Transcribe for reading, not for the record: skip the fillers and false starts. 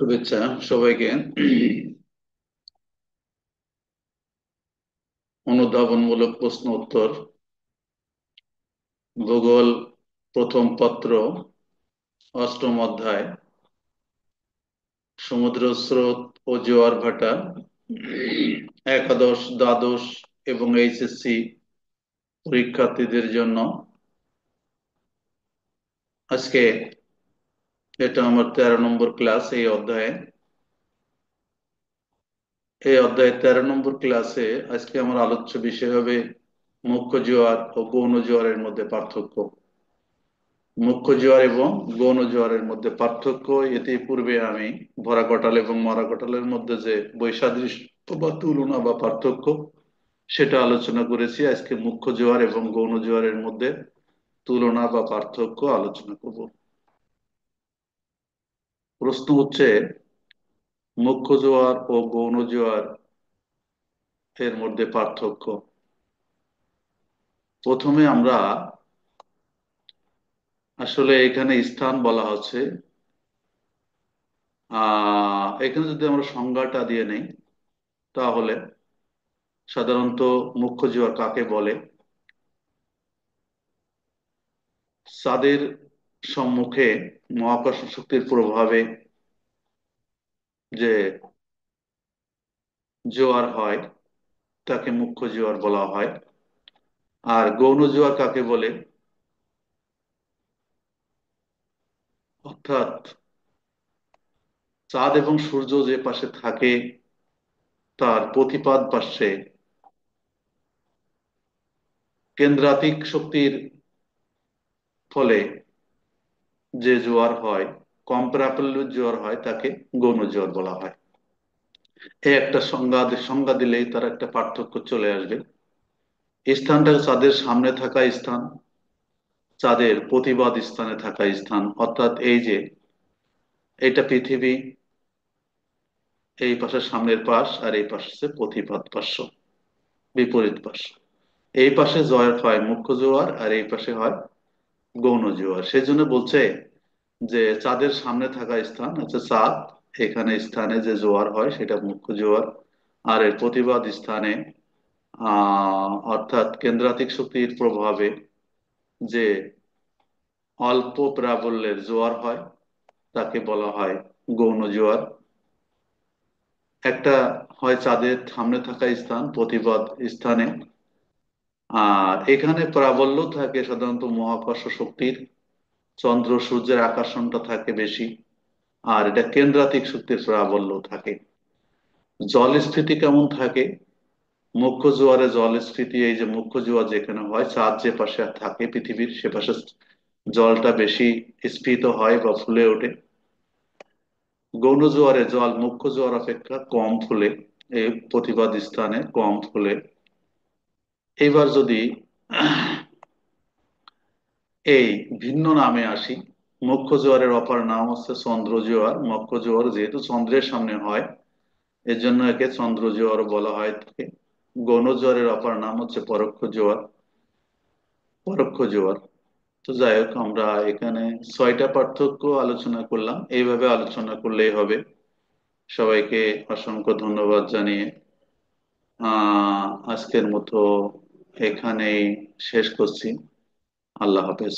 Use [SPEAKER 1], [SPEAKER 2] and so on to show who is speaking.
[SPEAKER 1] শুভেচ্ছা সবাইকে। অনুধাবনমূলক প্রশ্ন উত্তর, ভূগোল, প্রথম পত্র, অষ্টম অধ্যায়, সমুদ্র স্রোত ও জোয়ার ভাটা, একাদশ, দ্বাদশ এবং এইচএসসি পরীক্ষার্থীদের জন্য। আজকে এটা আমার 13 নম্বর ক্লাস এই অধ্যায়ে 13 নম্বর ক্লাসে আজকে আমার আলোচ্য বিষয় হবে মুখ্য জোয়ার ও গৌণ জোয়ারের মধ্যে পার্থক্য। মুখ্য জোয়ার এবং গৌণ জোয়ারের মধ্যে পার্থক্য, এতে পূর্বে আমি ভরা কটাল এবং মরা কটালের মধ্যে যে বৈসাদৃশ্য বা তুলনা বা পার্থক্য সেটা আলোচনা করেছি। আজকে মুখ্য জোয়ার এবং গৌণ জোয়ারের মধ্যে তুলনা বা পার্থক্য আলোচনা করব। প্রশ্ন হচ্ছে, মুখ্য জোয়ার ও গৌণ জোয়ার এর মধ্যে পার্থক্য। প্রথমে আমরা আসলে এখানে স্থান বলা হচ্ছে, এখানে যদি আমরা সংজ্ঞাটা দিয়ে নেই তাহলে সাধারণত মুখ্য জোয়ার কাকে বলে? চাঁদের সম্মুখে মহাকর্ষ শক্তির প্রভাবে যে জোয়ার হয় তাকে মুখ্য জোয়ার বলা হয়। আর গৌণ জোয়ার কাকে বলে? অর্থাৎ চাঁদ এবং সূর্য যে পাশে থাকে তার প্রতিপাদ পার্শ্বে কেন্দ্রাতিক শক্তির ফলে যে জোয়ার হয়, কম্পারেবল জোয়ার হয়, তাকে গৌণ জোয়ার বলা হয়। এই একটা সংজ্ঞা দিলেই তার একটা পার্থক্য চলে আসবে। স্থানটা চাঁদের সামনে থাকা স্থান, চাঁদের প্রতিবাদ স্থানে থাকা স্থান, অর্থাৎ এই যে এইটা পৃথিবী, এই পাশের সামনের পাশ আর এই পাশে হচ্ছে প্রতিবাদ পার্শ্ব, বিপরীত পার্শ্ব। এই পাশে জোয়ার হয় মুখ্য জোয়ার আর এই পাশে হয় গৌণ জোয়ার। সেই জন্য বলছে যে চাঁদের সামনে থাকা স্থান হচ্ছে চাঁদ, এখানে স্থানে যে জোয়ার হয় সেটা মুখ্য জোয়ার। আর এর প্রতিবাদ স্থানে অর্থাৎ কেন্দ্রাতিক শক্তির প্রভাবে যে অল্প প্রাবল্যের জোয়ার হয় তাকে বলা হয় গৌণ জোয়ার। একটা হয় চাঁদের সামনে থাকা স্থান প্রতিবাদ স্থানে, আর এখানে প্রাবল্য থাকে সাধারণত মহাকর্ষ শক্তির, চন্দ্র সূর্যের আকর্ষণটা থাকে বেশি। আর এটা কেন্দ্রাতিক শক্তির প্রাবল্য থাকে। জলস্ফীতি কেমন থাকে? মুখ্য জোয়ারে জলস্ফীতি, এই যে মুখ্য জোয়ার যেখানে হয়, চাঁদ যে পাশে থাকে পৃথিবীর সে পাশে জলটা বেশি স্ফীত হয় বা ফুলে ওঠে। গৌণ জোয়ারে জল মুখ্য জোয়ার অপেক্ষা কম ফুলে, এই প্রতিবাদ স্থানে কম ফুলে। এবার যদি এই ভিন্ন নামে আসি, মুখ্য জোয়ারের অপর নাম হচ্ছে চন্দ্র জোয়ার। মুখ্য জোয়ার যেহেতু চন্দ্রের সামনে হয় এর জন্য একে চন্দ্র জোয়ার বলা হয় থাকে। গৌণ জোয়ারের অপর নাম হচ্ছে পরোক্ষ জোয়ার। তো যাই হোক, আমরা এখানে 6টা পার্থক্য আলোচনা করলাম, এইভাবে আলোচনা করলেই হবে। সবাইকে অসংখ্য ধন্যবাদ জানিয়ে আজকের মতো এখানেই শেষ করছি। আল্লাহ হাফেজ।